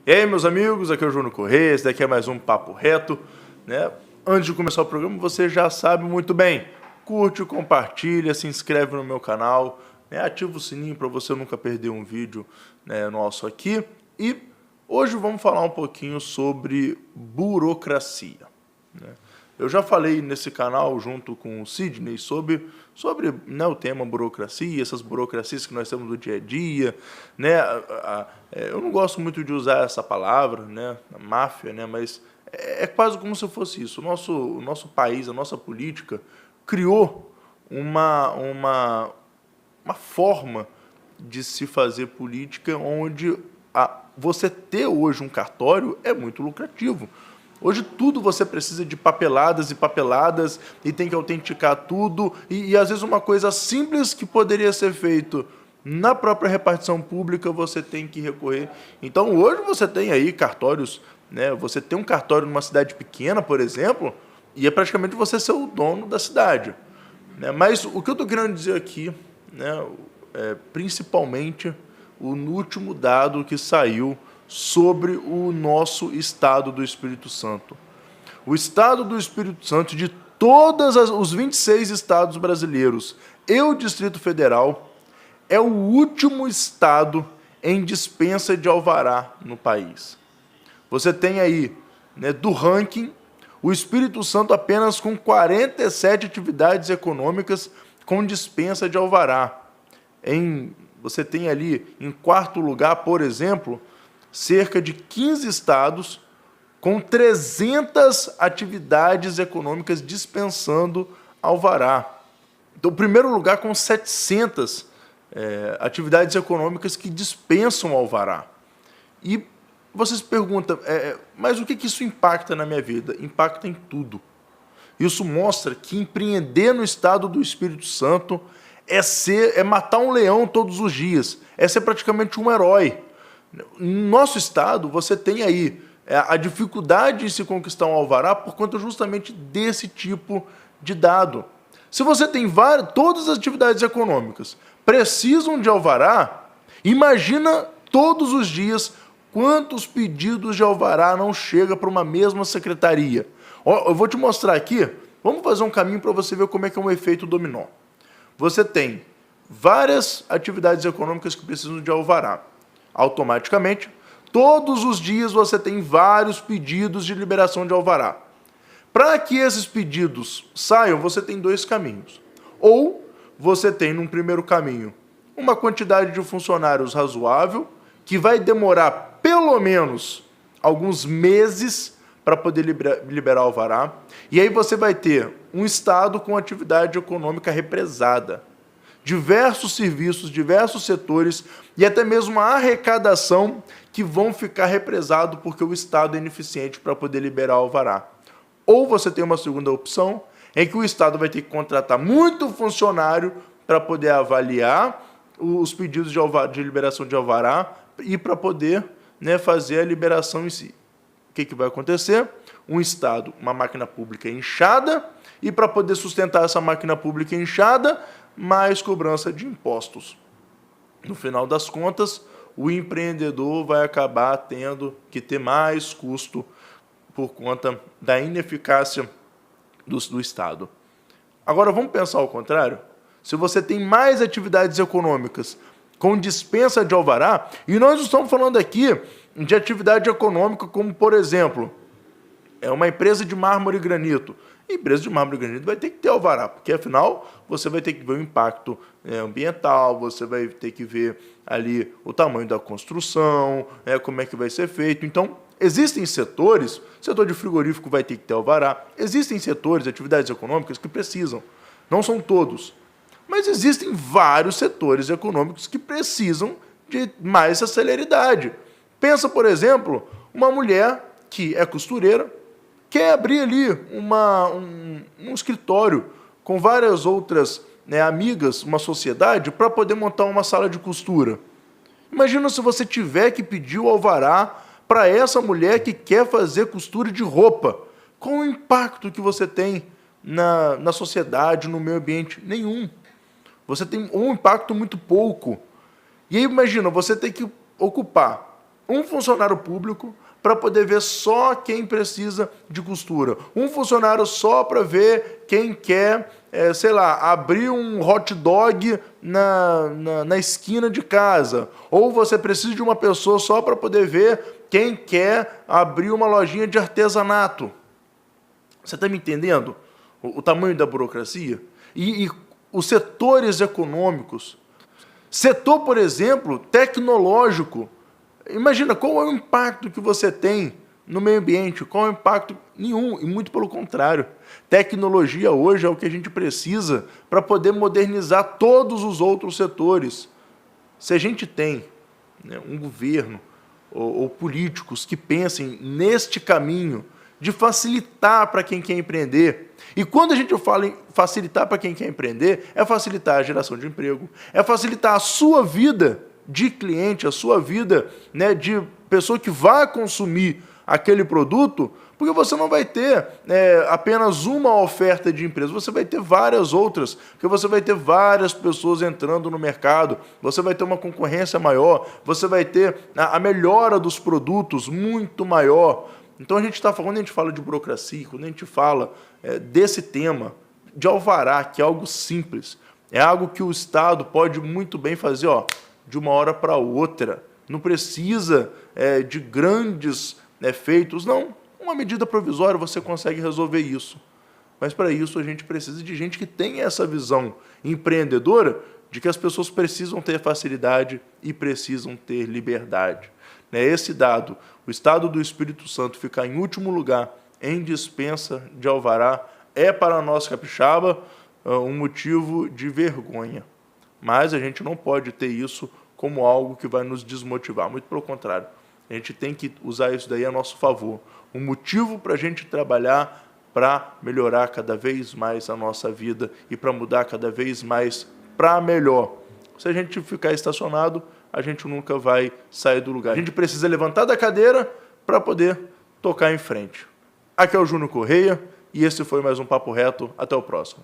E aí, meus amigos, aqui é o Júnior Corrêa, esse daqui é mais um Papo Reto, né? Antes de começar o programa, você já sabe muito bem, curte, compartilha, se inscreve no meu canal, né? Ativa o sininho para você nunca perder um vídeo, né, nosso aqui. E hoje vamos falar um pouquinho sobre burocracia, né? Eu já falei nesse canal, junto com o Sidney, sobre né, o tema burocracia, essas burocracias que nós temos do dia a dia, né? Eu não gosto muito de usar essa palavra, né, máfia, né, mas é quase como se fosse isso. O nosso país, a nossa política, criou uma forma de se fazer política onde você ter hoje um cartório é muito lucrativo. Hoje tudo você precisa de papeladas e papeladas e tem que autenticar tudo e às vezes uma coisa simples que poderia ser feito na própria repartição pública você tem que recorrer. Então hoje você tem aí cartórios, né? Você tem um cartório numa cidade pequena, por exemplo, e é praticamente você ser o dono da cidade, né? Mas o que eu estou querendo dizer aqui, né, principalmente o último dado que saiu sobre o nosso estado do Espírito Santo. O estado do Espírito Santo, de todos os 26 estados brasileiros e o Distrito Federal, é o último estado em dispensa de alvará no país. Você tem aí, né, do ranking, o Espírito Santo apenas com 47 atividades econômicas com dispensa de alvará. Você tem ali, em quarto lugar, por exemplo, cerca de 15 estados com 300 atividades econômicas dispensando alvará. Então, o primeiro lugar com 700 atividades econômicas que dispensam alvará. E você se pergunta, mas o que isso impacta na minha vida? Impacta em tudo. Isso mostra que empreender no estado do Espírito Santo é matar um leão todos os dias, é ser praticamente um herói. No nosso estado, você tem aí a dificuldade de se conquistar um alvará por conta justamente desse tipo de dado. Se você tem todas as atividades econômicas precisam de alvará, imagina todos os dias quantos pedidos de alvará não chega para uma mesma secretaria. Eu vou te mostrar aqui, vamos fazer um caminho para você ver como é que é um efeito dominó. Você tem várias atividades econômicas que precisam de alvará. Automaticamente, todos os dias você tem vários pedidos de liberação de alvará. Para que esses pedidos saiam, você tem dois caminhos. Ou você tem, num primeiro caminho, uma quantidade de funcionários razoável, que vai demorar pelo menos alguns meses para poder liberar alvará. E aí você vai ter um estado com atividade econômica represada. Diversos serviços, diversos setores e até mesmo a arrecadação que vão ficar represado porque o Estado é ineficiente para poder liberar o alvará. Ou você tem uma segunda opção, em que o Estado vai ter que contratar muito funcionário para poder avaliar os pedidos de liberação de alvará e para poder, né, fazer a liberação em si. O que vai acontecer? Um Estado, uma máquina pública inchada, e para poder sustentar essa máquina pública inchada, mais cobrança de impostos. No final das contas, o empreendedor vai acabar tendo que ter mais custo por conta da ineficácia do Estado. Agora, vamos pensar ao contrário? Se você tem mais atividades econômicas com dispensa de alvará, e nós não estamos falando aqui de atividade econômica como, por exemplo, uma empresa de mármore e granito. A empresa de mármore e granito vai ter que ter alvará, porque afinal você vai ter que ver o impacto ambiental, você vai ter que ver ali o tamanho da construção, como é que vai ser feito. Então, existem setores, o setor de frigorífico vai ter que ter alvará, existem setores, atividades econômicas que precisam, não são todos, mas existem vários setores econômicos que precisam de mais celeridade. Pensa, por exemplo, uma mulher que é costureira, quer abrir ali um escritório com várias outras, né, amigas, uma sociedade, para poder montar uma sala de costura. Imagina se você tiver que pedir o alvará para essa mulher que quer fazer costura de roupa. Qual o impacto que você tem na sociedade, no meio ambiente? Nenhum. Você tem um impacto muito pouco. E aí imagina, você tem que ocupar um funcionário público para poder ver só quem precisa de costura, um funcionário só para ver quem quer, sei lá, abrir um hot dog na esquina de casa, ou você precisa de uma pessoa só para poder ver quem quer abrir uma lojinha de artesanato. Você está me entendendo o tamanho da burocracia? E os setores econômicos, setor, por exemplo, tecnológico, imagina qual é o impacto que você tem no meio ambiente, qual é o impacto? Nenhum, e muito pelo contrário. Tecnologia hoje é o que a gente precisa para poder modernizar todos os outros setores. Se a gente tem, né, um governo ou políticos que pensem neste caminho de facilitar para quem quer empreender, e quando a gente fala em facilitar para quem quer empreender, é facilitar a geração de emprego, é facilitar a sua vida de cliente, a sua vida, né, de pessoa que vai consumir aquele produto, porque você não vai ter apenas uma oferta de empresa, você vai ter várias outras, porque você vai ter várias pessoas entrando no mercado, você vai ter uma concorrência maior, você vai ter a melhora dos produtos muito maior. Então a gente está falando, quando a gente fala de burocracia, quando a gente fala desse tema de alvará, que é algo simples, é algo que o Estado pode muito bem fazer, de uma hora para outra. Não precisa de grandes feitos, não. Uma medida provisória você consegue resolver isso. Mas para isso a gente precisa de gente que tenha essa visão empreendedora de que as pessoas precisam ter facilidade e precisam ter liberdade. Esse dado, o Estado do Espírito Santo ficar em último lugar em dispensa de alvará, é para nós capixaba um motivo de vergonha. Mas a gente não pode ter isso como algo que vai nos desmotivar, muito pelo contrário. A gente tem que usar isso daí a nosso favor. Um motivo para a gente trabalhar para melhorar cada vez mais a nossa vida e para mudar cada vez mais para melhor. Se a gente ficar estacionado, a gente nunca vai sair do lugar. A gente precisa levantar da cadeira para poder tocar em frente. Aqui é o Júnior Correia e esse foi mais um Papo Reto. Até o próximo.